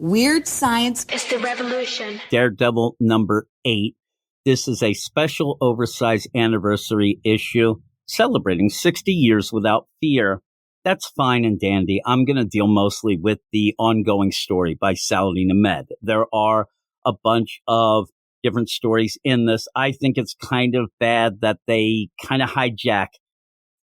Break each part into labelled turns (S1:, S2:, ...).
S1: Weird science
S2: is the revolution.
S3: Daredevil number 8. This is a special oversized anniversary issue celebrating 60 years without fear. That's fine and dandy. I'm going to deal mostly with the ongoing story by Saladin Ahmed. There are a bunch of different stories in this. I think it's kind of bad that they kind of hijack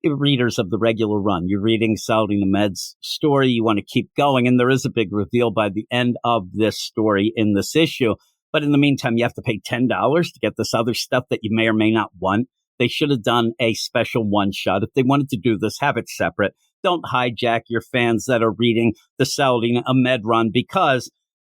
S3: readers of the regular run. You're reading Saladin Ahmed's story. You want to keep going. And there is a big reveal by the end of this story in this issue. But in the meantime, you have to pay $10 to get this other stuff that you may or may not want. They should have done a special one shot. If they wanted to do this, have it separate. Don't hijack your fans that are reading the Saladin Ahmed run, because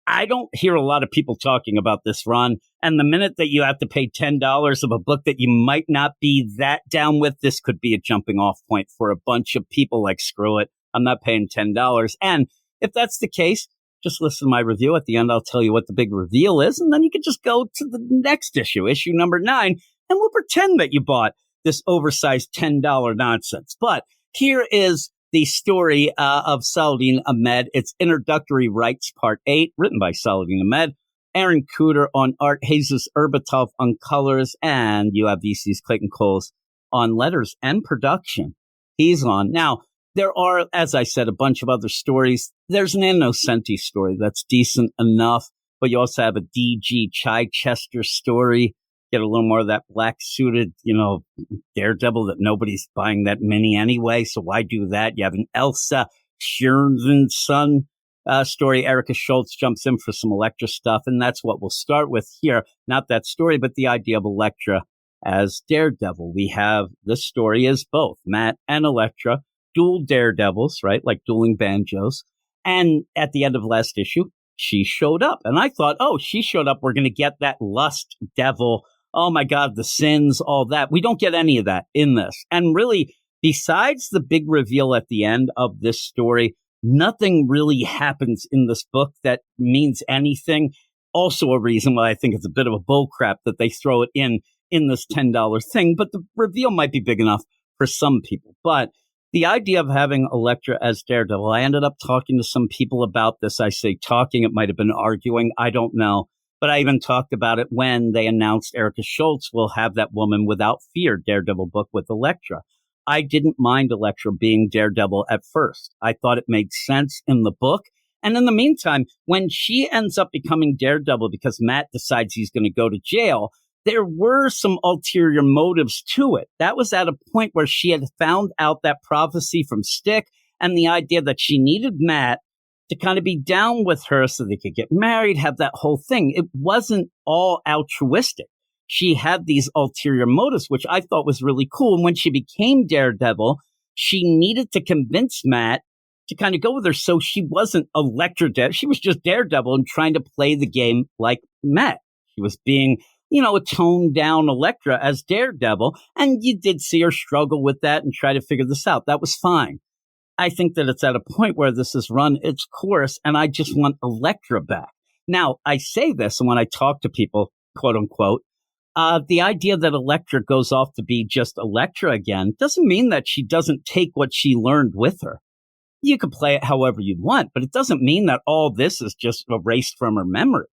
S3: I don't hear a lot of people talking about this run. And the minute that you have to pay $10 of a book that you might not be that down with, this could be a jumping off point for a bunch of people. Like, screw it, I'm not paying $10. And if that's the case, just listen to my review. At the end, I'll tell you what the big reveal is. And then you can just go to the next issue, issue number 9, and we'll pretend that you bought this oversized $10 nonsense. But here is the story of Saladin Ahmed. It's Introductory Rights Part 8, written by Saladin Ahmed, Aaron Cooter on art, Jesus Urbatov on colors, and you have VC's Clayton Coles on letters and production. He's on. Now, there are, as I said, a bunch of other stories. There's an Innocenti story that's decent enough, but you also have a D.G. Chichester story. Get a little more of that black-suited, Daredevil that nobody's buying that many anyway, so why do that? You have an Elsa Schirnson story. Erica Schultz jumps in for some Electra stuff, and that's what we'll start with here. Not that story, but the idea of Electra as Daredevil. We have this story as both Matt and Electra, dual Daredevils, right? Like dueling banjos. And at the end of last issue, she showed up. And I thought, oh, she showed up. We're going to get that lust devil. Oh, my God, the sins, all that. We don't get any of that in this. And really, besides the big reveal at the end of this story, nothing really happens in this book that means anything. Also a reason why I think it's a bit of a bullcrap that they throw it in this $10 thing. But the reveal might be big enough for some people. But the idea of having Electra as Daredevil, I ended up talking to some people about this. I say talking, it might have been arguing. I don't know. But I even talked about it when they announced Erica Schultz will have that Woman Without Fear Daredevil book with Electra. I didn't mind Electra being Daredevil at first. I thought it made sense in the book. And in the meantime, when she ends up becoming Daredevil because Matt decides he's going to go to jail, there were some ulterior motives to it. That was at a point where she had found out that prophecy from Stick and the idea that she needed Matt to kind of be down with her so they could get married, have that whole thing. It wasn't all altruistic. She had these ulterior motives, which I thought was really cool. And when she became Daredevil, she needed to convince Matt to kind of go with her. So she wasn't Electra Daredevil. She was just Daredevil and trying to play the game like Matt. She was being, a toned down Electra as Daredevil. And you did see her struggle with that and try to figure this out. That was fine. I think that it's at a point where this has run its course and I just want Electra back. Now, I say this, and when I talk to people, quote unquote, the idea that Electra goes off to be just Electra again doesn't mean that she doesn't take what she learned with her. You can play it however you want, but it doesn't mean that all this is just erased from her memory.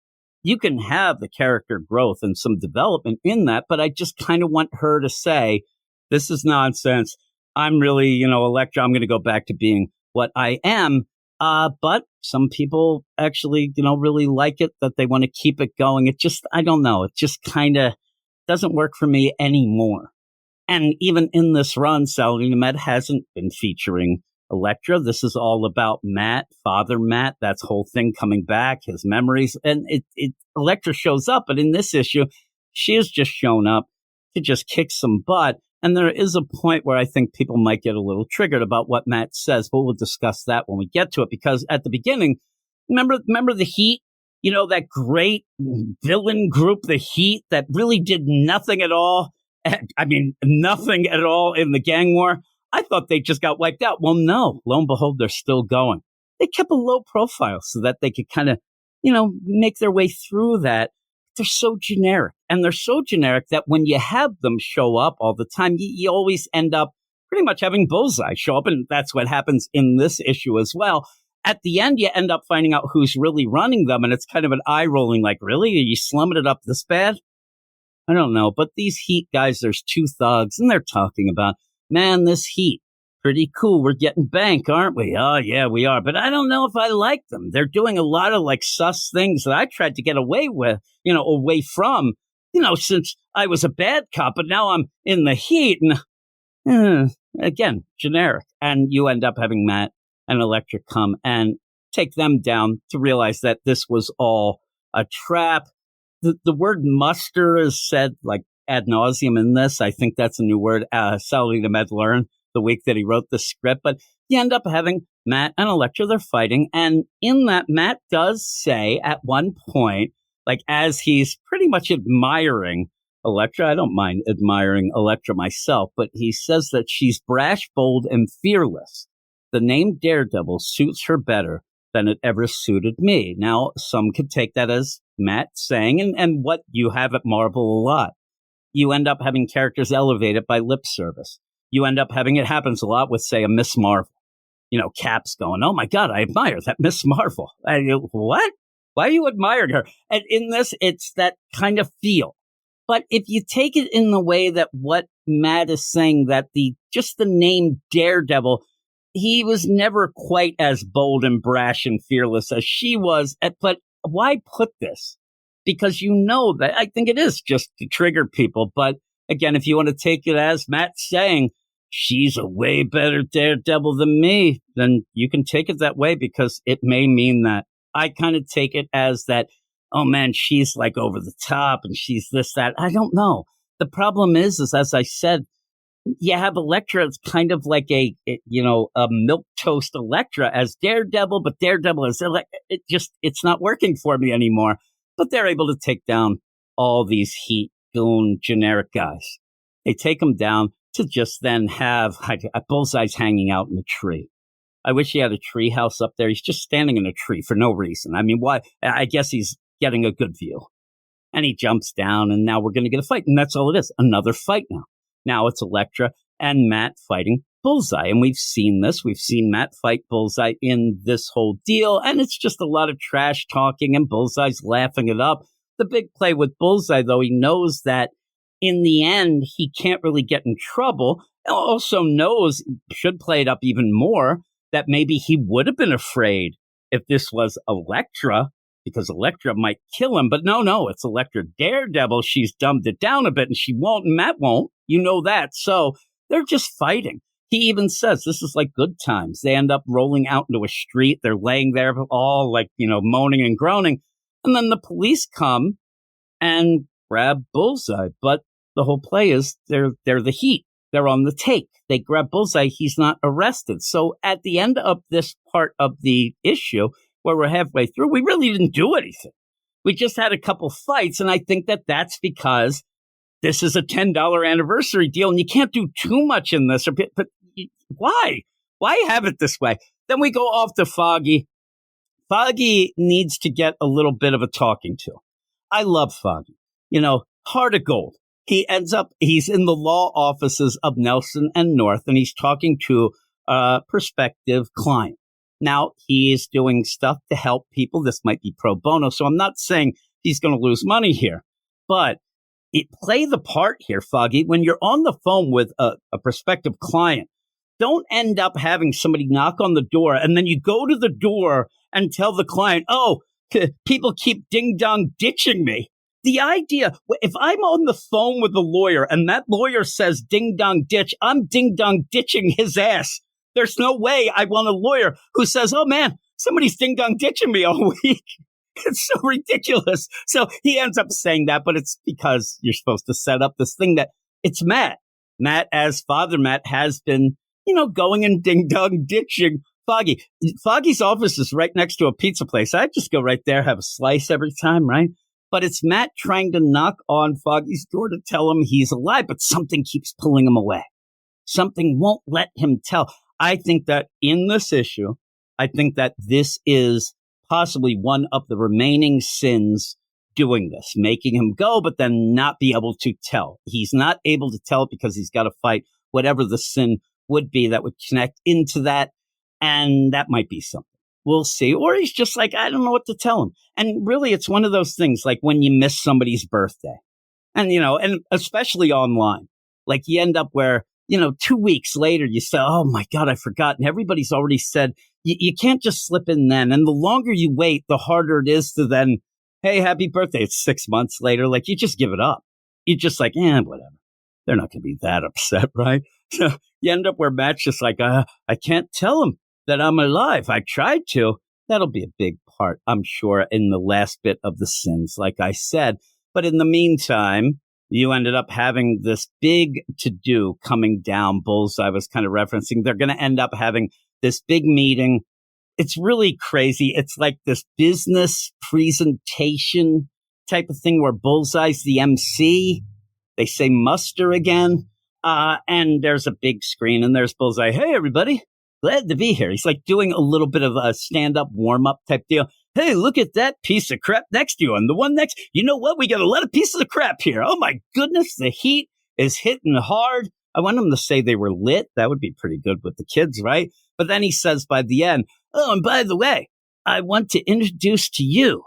S3: You can have the character growth and some development in that, but I just kind of want her to say, this is nonsense. I'm really, Electra, I'm going to go back to being what I am. But some people actually, really like it, that they want to keep it going. It just, I don't know. It just kind of doesn't work for me anymore. And even in this run, Saladin Ahmed hasn't been featuring Electra. This is all about Matt, Father Matt, that's whole thing coming back, his memories. And Electra shows up, but in this issue, she has just shown up to just kick some butt. And there is a point where I think people might get a little triggered about what Matt says, but we'll discuss that when we get to it. Because at the beginning, remember the Heat? That great villain group, the Heat, that really did nothing at all. I mean, nothing at all in the gang war. I thought they just got wiped out. Well, no, lo and behold, they're still going. They kept a low profile so that they could kind of, make their way through that. They're so generic. And they're so generic that when you have them show up all the time, you always end up pretty much having Bullseye show up. And that's what happens in this issue as well. At the end, you end up finding out who's really running them, and it's kind of an eye-rolling, like, really? Are you slumming it up this bad? I don't know, but these Heat guys, there's two thugs, and they're talking about, man, this Heat, pretty cool. We're getting bank, aren't we? Oh, yeah, we are. But I don't know if I like them. They're doing a lot of, like, sus things that I tried to get away with, away from, since I was a bad cop, but now I'm in the Heat. And again, generic. And you end up having Matt and Electra come and take them down to realize that this was all a trap. The word muster is said like ad nauseum in this. I think that's a new word Sally Ahmed learned the week that he wrote the script. But you end up having Matt and Electra, they're fighting. And in that, Matt does say at one point, like as he's pretty much admiring Electra, I don't mind admiring Electra myself, but he says that she's brash, bold, and fearless. The name Daredevil suits her better than it ever suited me. Now, some could take that as Matt saying, and what you have at Marvel a lot. You end up having characters elevated by lip service. You end up having, it happens a lot with, say, a Miss Marvel. Cap's going, oh my God, I admire that Miss Marvel. What? Why are you admiring her? And in this, it's that kind of feel. But if you take it in the way that what Matt is saying, that just the name Daredevil, he was never quite as bold and brash and fearless as she was. But why put this? Because that I think it is just to trigger people. But again, if you want to take it as Matt saying, she's a way better Daredevil than me, then you can take it that way because it may mean that. I kind of take it as that, oh man, she's like over the top and she's this, that. I don't know. The problem is as I said, you have Electra. It's kind of like a milquetoast Electra as Daredevil, but Daredevil is it's not working for me anymore. But they're able to take down all these Heat goon generic guys. They take them down to just then have Bullseye's hanging out in a tree. I wish he had a tree house up there. He's just standing in a tree for no reason. I mean, why? I guess he's getting a good view. And he jumps down, and now we're going to get a fight. And that's all it is. Another fight now. Now it's Electra and Matt fighting Bullseye. And we've seen this. We've seen Matt fight Bullseye in this whole deal. And it's just a lot of trash talking, and Bullseye's laughing it up. The big play with Bullseye, though, he knows that in the end, he can't really get in trouble. Also knows, should play it up even more, that maybe he would have been afraid if this was Electra, because Electra might kill him. But no, it's Electra Daredevil. She's dumbed it down a bit, and she won't, and Matt won't. You know that. So they're just fighting. He even says this is like good times. They end up rolling out into a street. They're laying there all like, moaning and groaning. And then the police come and grab Bullseye. But the whole play is they're the Heat. They're on the take. They grab Bullseye. He's not arrested. So at the end of this part of the issue, where we're halfway through, we really didn't do anything. We just had a couple fights. And I think that that's because this is a $10 anniversary deal, and you can't do too much in this. But why? Why have it this way? Then we go off to Foggy. Foggy needs to get a little bit of a talking to. I love Foggy. Heart of gold. He's in the law offices of Nelson and North, and he's talking to a prospective client. Now, he is doing stuff to help people. This might be pro bono, so I'm not saying he's going to lose money here. But play the part here, Foggy. When you're on the phone with a prospective client, don't end up having somebody knock on the door, and then you go to the door and tell the client, oh, people keep ding-dong ditching me. The idea, if I'm on the phone with the lawyer and that lawyer says ding-dong ditch, I'm ding-dong ditching his ass. There's no way I want a lawyer who says, oh man, somebody's ding-dong ditching me all week. It's so ridiculous. So he ends up saying that, but it's because you're supposed to set up this thing that it's Matt. Matt, as Father Matt, has been, going and ding-dong ditching Foggy. Foggy's office is right next to a pizza place. I just go right there, have a slice every time, right? But it's Matt trying to knock on Foggy's door to tell him he's alive, but something keeps pulling him away. Something won't let him tell. I think that in this issue, I think that this is possibly one of the remaining sins doing this, making him go, but then not be able to tell. He's not able to tell because he's got to fight whatever the sin would be that would connect into that. And that might be something. we'll see. Or he's just like, I don't know what to tell him. And really, it's one of those things like when you miss somebody's birthday. And, and especially online, like you end up where, 2 weeks later, you say, oh my God, I forgot. And everybody's already said, you can't just slip in then. And the longer you wait, the harder it is to then, hey, happy birthday. It's 6 months later. Like you just give it up. You're just like, whatever. They're not going to be that upset, right? So you end up where Matt's just like, I can't tell them that I'm alive. I tried to. That'll be a big part, I'm sure, in the last bit of the sins, like I said. But in the meantime, you ended up having this big to-do coming down. Bullseye was kind of referencing. They're going to end up having this big meeting. It's really crazy. It's like this business presentation type of thing where Bullseye's the MC. They say muster again. And there's a big screen and there's Bullseye. Hey, everybody. Glad to be here. He's like doing a little bit of a stand-up warm-up type deal. Hey, look at that piece of crap next to you. And the one next, you know what? We got a lot of pieces of crap here. Oh, my goodness. The heat is hitting hard. I want him to say they were lit. That would be pretty good with the kids, right? But then he says by the end, oh, and by the way, I want to introduce to you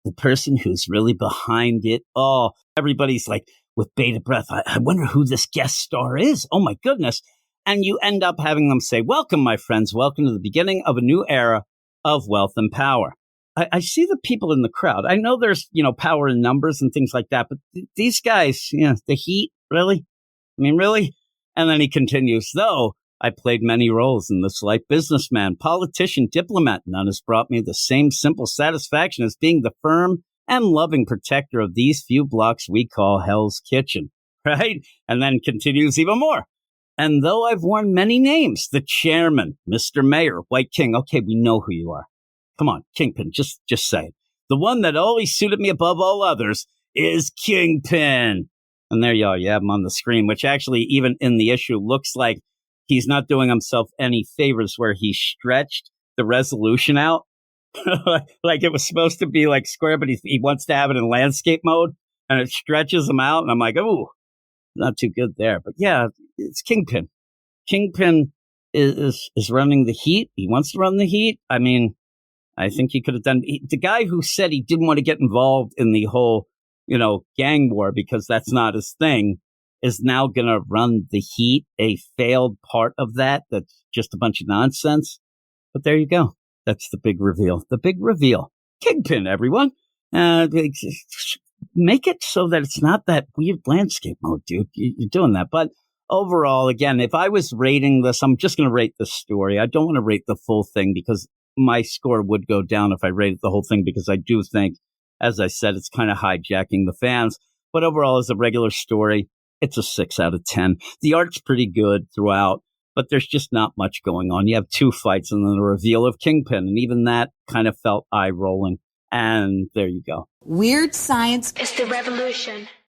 S3: the person who's really behind it all. Everybody's like with bated breath. I wonder who this guest star is. Oh, my goodness. And you end up having them say, welcome, my friends. Welcome to the beginning of a new era of wealth and power. I see the people in the crowd. I know there's, power in numbers and things like that. But these guys, the heat, really? I mean, really? And then he continues, though I played many roles in this life. Businessman, politician, diplomat. None has brought me the same simple satisfaction as being the firm and loving protector of these few blocks we call Hell's Kitchen. Right? And then continues even more. And though I've worn many names, the chairman, Mr. Mayor, White King. Okay, we know who you are. Come on, Kingpin, just say it. The one that always suited me above all others is Kingpin. And there you are. You have him on the screen, which actually, even in the issue, looks like he's not doing himself any favors where he stretched the resolution out. Like it was supposed to be like square, but he wants to have it in landscape mode, and it stretches him out. And I'm like, oh, not too good there. But yeah, it's Kingpin. Kingpin is running the heat. He wants to run the heat. I mean, I think he could have done. The guy who said he didn't want to get involved in the whole, gang war because that's not his thing, is now going to run the heat, a failed part of that. That's just a bunch of nonsense. But there you go. That's the big reveal. The big reveal. Kingpin, everyone. Make it so that it's not that weird landscape mode, dude. You're doing that. But overall, again, if I was rating this, I'm just going to rate the story. I don't want to rate the full thing because my score would go down if I rated the whole thing, because I do think, as I said, it's kind of hijacking the fans. But overall, as a regular story, it's a 6 out of 10. The art's pretty good throughout, but there's just not much going on. You have 2 fights and then the reveal of Kingpin, and even that kind of felt eye-rolling. And there you go.
S1: Weird science is the revolution.